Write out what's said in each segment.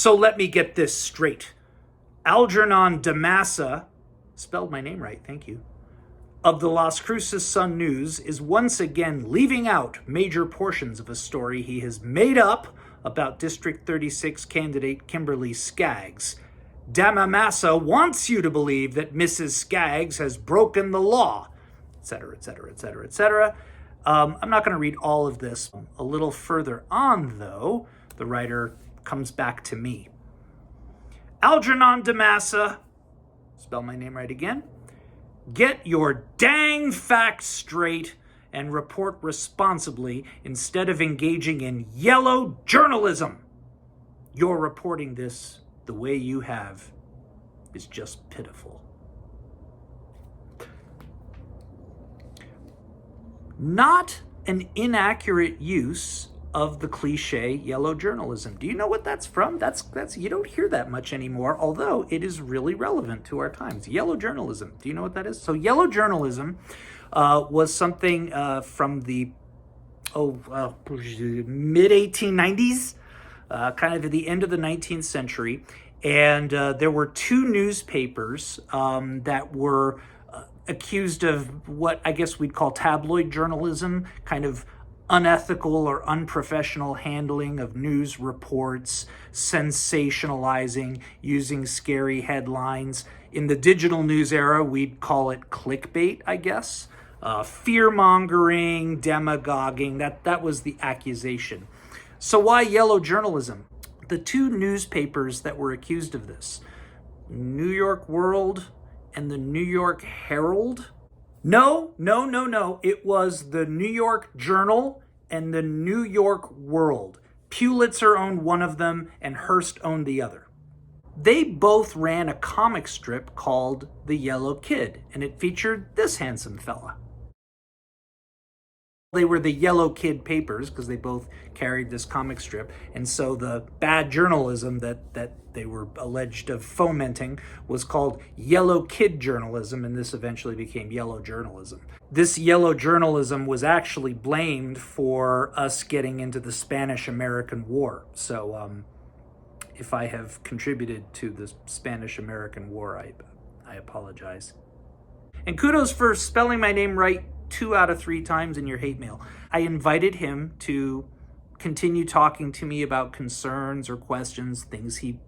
So let me get this straight. Algernon spelled my name right, thank you, of the Las Cruces Sun News is once again leaving out major portions of a story he has made up about District 36 candidate Kimberly Skaggs. Damamasa wants you to believe that Mrs. Skaggs has broken the law, etc., etc., etc., etc. I'm not going to read all of this. A little further on, though, the writer comes back to me. Algernon Damasa, spell my name right again, get your dang facts straight and report responsibly instead of engaging in yellow journalism. Your reporting this the way you have is just pitiful. Not an inaccurate use of the cliche yellow journalism. Do you know what that's from? That's you don't hear that much anymore, although it is really relevant to our times. Yellow journalism. Do you know what that is? So yellow journalism was something from the mid 1890s, kind of at the end of the 19th century, and there were two newspapers that were accused of what I guess we'd call tabloid journalism, kind of unethical or unprofessional handling of news reports, sensationalizing, using scary headlines. In the digital news era, we'd call it clickbait, I guess. Fear-mongering, demagoguing, that was the accusation. So why yellow journalism? The two newspapers that were accused of this, New York World and the New York Herald. No. It was the New York Journal and the New York World. Pulitzer owned one of them and Hearst owned the other. They both ran a comic strip called The Yellow Kid, and it featured this handsome fella. They were the Yellow Kid papers because they both carried this comic strip, and so the bad journalism that they were alleged of fomenting was called Yellow Kid journalism, and this eventually became yellow journalism. This yellow journalism was actually blamed for us getting into the Spanish-American War. So if I have contributed to the Spanish-American War, I apologize. And kudos for spelling my name right 2 out of 3 times in your hate mail. I invited him to continue talking to me about concerns or questions, things he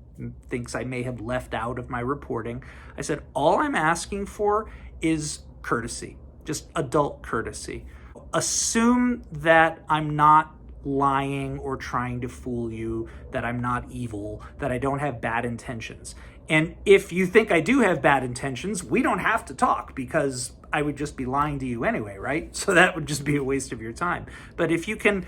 thinks I may have left out of my reporting. I said, all I'm asking for is courtesy, just adult courtesy. Assume that I'm not lying or trying to fool you, that I'm not evil, that I don't have bad intentions. And if you think I do have bad intentions, we don't have to talk because I would just be lying to you anyway, right? So that would just be a waste of your time. But if you can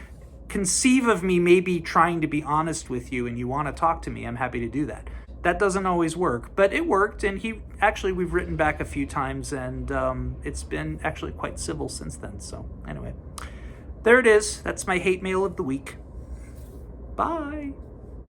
conceive of me maybe trying to be honest with you and you want to talk to me, I'm happy to do that. That doesn't always work, but it worked, and we've written back a few times, and it's been actually quite civil since then. So anyway, there it is. That's my hate mail of the week. Bye.